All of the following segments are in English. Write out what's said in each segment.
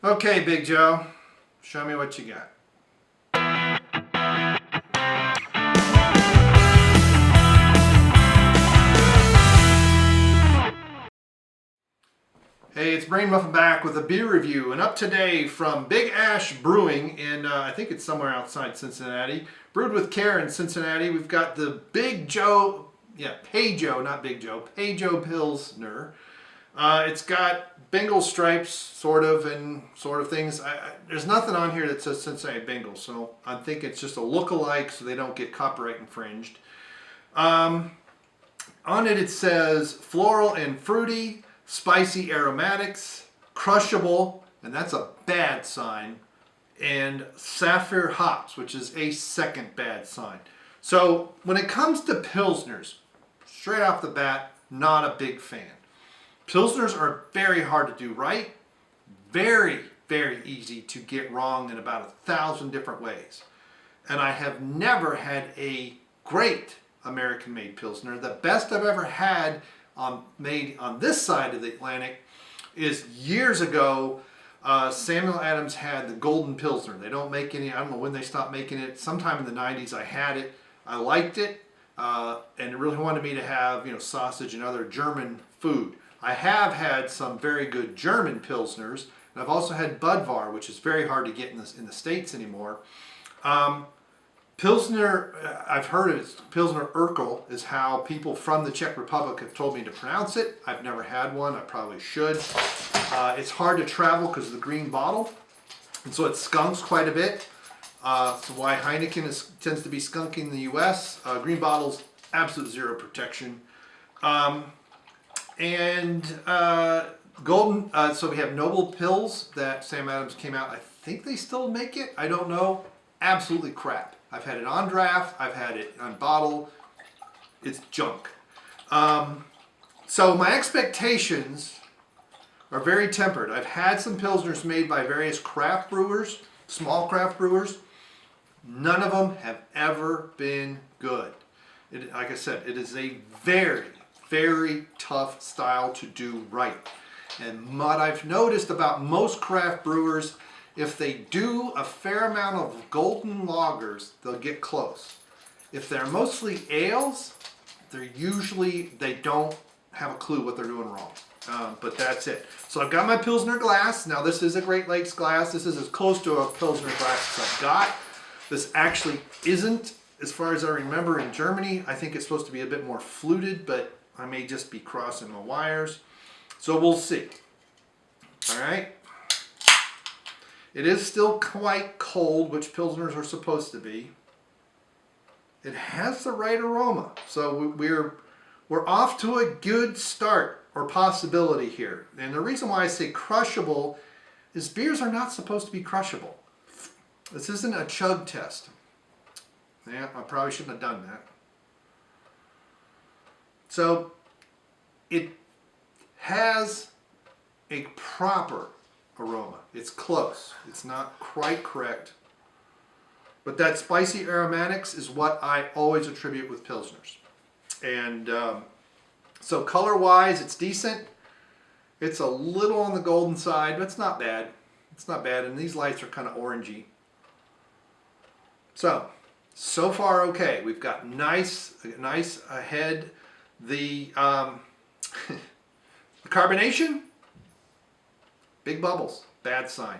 Okay, Big Joe, show me what you got. Hey, it's Brainmuffin back with a beer review, and up today from Big Ash Brewing in, I think it's somewhere outside Cincinnati. Brewed with care in Cincinnati. We've got the Big Joe, Pay Joe, not Big Joe, Pay Joe Pilsner. It's got Bengal stripes, sort of, and sort of things. There's nothing on here that says Cincinnati Bengal, so I think it's just a look-alike so they don't get copyright infringed. On it says floral and fruity, spicy aromatics, crushable, and that's a bad sign, and sapphire hops, which is a second bad sign. So when it comes to Pilsners, straight off the bat, not a big fan. Pilsners are very hard to do right, very, very easy to get wrong in about 1,000 different ways. And I have never had a great American-made Pilsner. The best I've ever had made on this side of the Atlantic is years ago. Samuel Adams had the Golden Pilsner. They don't make any, I don't know when they stopped making it. Sometime in the 90s I had it. I liked it, and it really wanted me to have, sausage and other German food. I have had some very good German Pilsners, and I've also had Budvar, which is very hard to get in the States anymore. Pilsner, I've heard it, Pilsner Urkel is how people from the Czech Republic have told me to pronounce it. I've never had one, I probably should. It's hard to travel because of the green bottle, and so it skunks quite a bit. So why Heineken tends to be skunky in the US. Green bottles, absolute zero protection. Golden, so we have Noble Pils that Sam Adams came out. I think they still make it. I don't know. Absolutely crap. I've had it on draft. I've had it on bottle. It's junk. So my expectations are very tempered. I've had some Pilsners made by various craft brewers, small craft brewers. None of them have ever been good. Like I said, it is a very, very tough style to do right. And what I've noticed about most craft brewers, if they do a fair amount of golden lagers, they'll get close. If they're mostly ales, they don't have a clue what they're doing wrong. But that's it. So I've got my Pilsner glass. Now this is a Great Lakes glass. This is as close to a Pilsner glass as I've got. This actually isn't, as far as I remember, in Germany. I think it's supposed to be a bit more fluted, but I may just be crossing my wires. So we'll see. All right. It is still quite cold, which Pilsners are supposed to be. It has the right aroma. So we're off to a good start or possibility here. And the reason why I say crushable is beers are not supposed to be crushable. This isn't a chug test. Yeah, I probably shouldn't have done that. So it has a proper aroma. It's close. It's not quite correct. But that spicy aromatics is what I always attribute with Pilsners. And so color-wise, it's decent. It's a little on the golden side, but it's not bad. It's not bad, and these lights are kind of orangey. So far okay. We've got nice ahead. The carbonation, big bubbles, bad sign.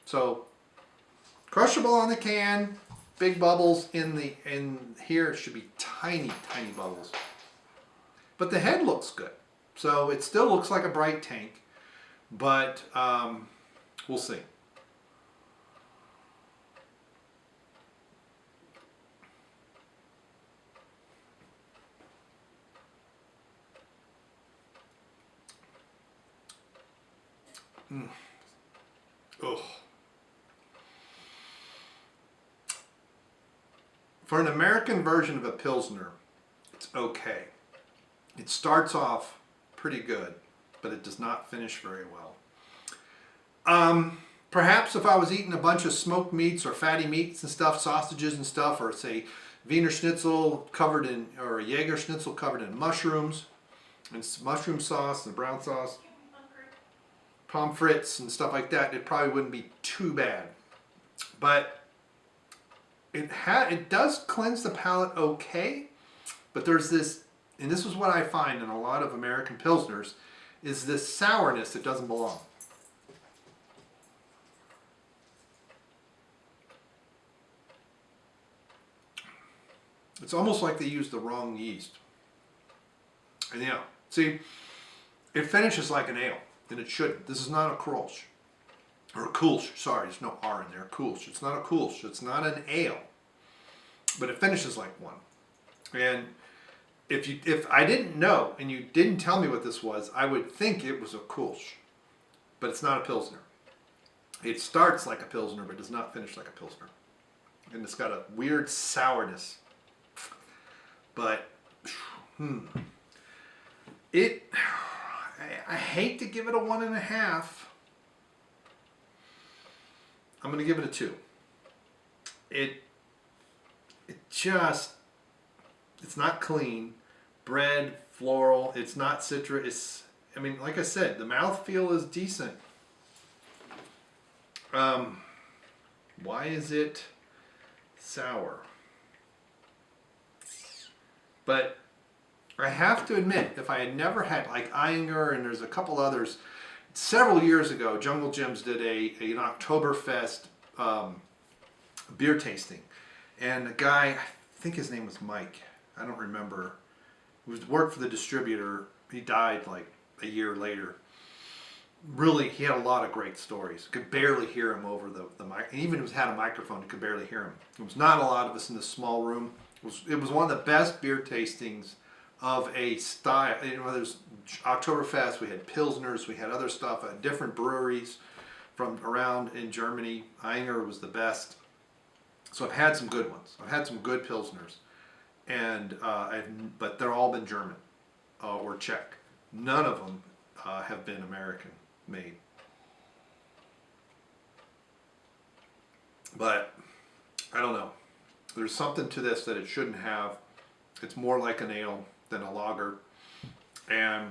So crushable on the can, big bubbles in here. It should be tiny bubbles. But the head looks good. So it still looks like a bright tank, but we'll see. Ugh. For an American version of a Pilsner, it's okay. It starts off pretty good, but it does not finish very well. Perhaps if I was eating a bunch of smoked meats or fatty meats and stuff, sausages and stuff, or say Wiener Schnitzel covered in, or a Jaeger Schnitzel covered in mushrooms, and mushroom sauce and brown sauce. pommes frites and stuff like that, it probably wouldn't be too bad. But it does cleanse the palate okay, but there's this, and this is what I find in a lot of American Pilsners, is this sourness that doesn't belong. It's almost like they used the wrong yeast. And yeah, see, it finishes like an ale, and it shouldn't. This is not a Kolsch. Or a Kolsch, sorry, there's no R in there. Kolsch. It's not a Kolsch. It's not an ale. But it finishes like one. And if I didn't know, and you didn't tell me what this was, I would think it was a Kolsch. But it's not a Pilsner. It starts like a Pilsner, but does not finish like a Pilsner. And it's got a weird sourness. But, I hate to give it a 1.5. I'm going to give it a 2. It's not clean. Bread, floral, it's not citrus. I mean, like I said, the mouthfeel is decent. Why is it sour? But I have to admit, if I had never had, like Eyinger, and there's a couple others, several years ago, Jungle Jim's did an Oktoberfest beer tasting. And the guy, I think his name was Mike, I don't remember, who worked for the distributor. He died like a year later. Really, he had a lot of great stories. Could barely hear him over the mic. And even if he had a microphone, you could barely hear him. There was not a lot of us in this small room. It was one of the best beer tastings of a style. You know, there's Oktoberfest, we had Pilsners, we had other stuff at different breweries from around in Germany. Eyinger was the best. So I've had some good ones. I've had some good Pilsners. And but they're all been German or Czech. None of them have been American made. But I don't know. There's something to this that it shouldn't have. It's more like an ale than a lager, and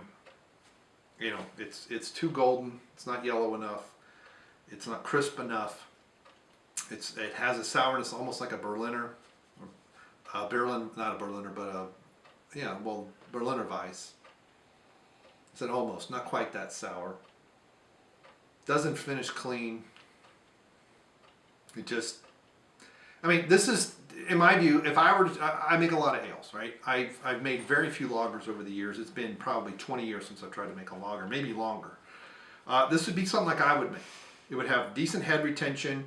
you know, it's too golden. It's not yellow enough. It's not crisp enough. It has a sourness almost like a Berliner, Berlin, not a Berliner, but Berliner Weiss. It's an almost, not quite that sour. Doesn't finish clean. It just, I mean, this is, in my view, if I were to, I make a lot of ales, right? I've made very few lagers over the years. It's been probably 20 years since I've tried to make a lager, maybe longer. This would be something like I would make. It would have decent head retention,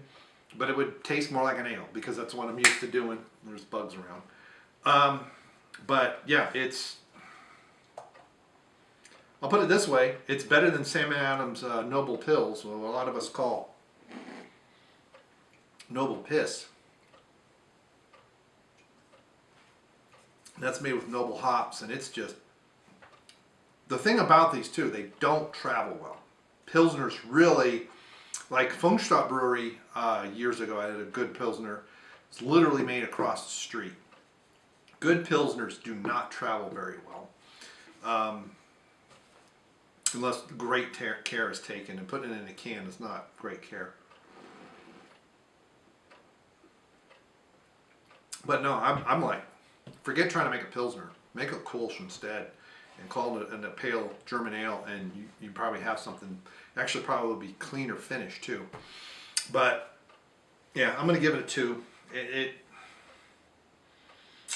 but it would taste more like an ale because that's what I'm used to doing. There's bugs around. But yeah, I'll put it this way, it's better than Sam Adams' Noble Pills, what a lot of us call Noble Piss. That's made with noble hops, and it's just, the thing about these two, they don't travel well. Pilsners really, like Funkstadt Brewery years ago, I had a good Pilsner. It's literally made across the street. Good Pilsners do not travel very well. Unless great care is taken, and putting it in a can is not great care. But no, I'm like, forget trying to make a Pilsner. Make a Kolsch instead and call it a pale German ale, and you probably have something, actually probably be cleaner finish too. But yeah, I'm going to give it a 2.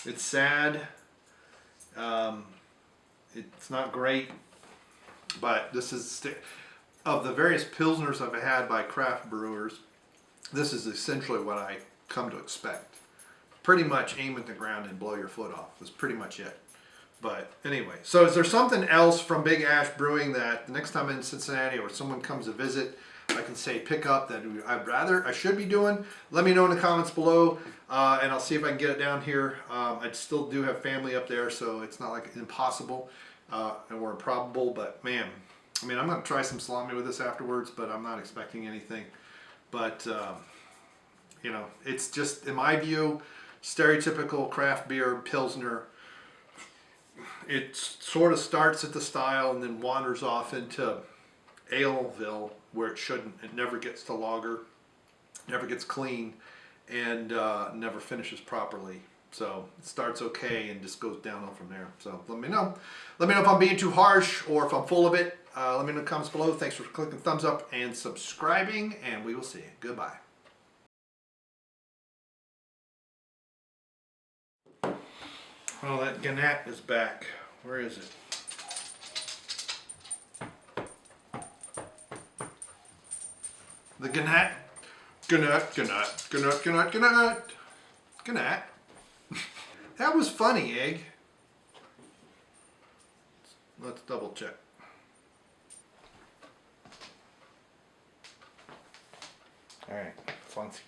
It's sad. It's not great, but this is, of the various Pilsners I've had by craft brewers, this is essentially what I come to expect. Pretty much aim at the ground and blow your foot off. That's pretty much it. But anyway, so is there something else from Big Ash Brewing that the next time I'm in Cincinnati or someone comes to visit, I can say pick up that I should be doing? Let me know in the comments below, and I'll see if I can get it down here. I still do have family up there, so it's not like impossible or improbable. But man, I mean, I'm gonna try some salami with this afterwards, but I'm not expecting anything. But you know, it's just, in my view, stereotypical craft beer Pilsner. It sort of starts at the style and then wanders off into aleville where it shouldn't. It never gets to lager, never gets clean, and never finishes properly. So it starts okay and just goes downhill from there. So let me know. Let me know if I'm being too harsh or if I'm full of it. Let me know in the comments below. Thanks for clicking thumbs up and subscribing, and we will see you. Goodbye. Oh, that Gannett is back. Where is it? The Gannett. Gannett. That was funny, Egg. Let's double check. All right, fancy.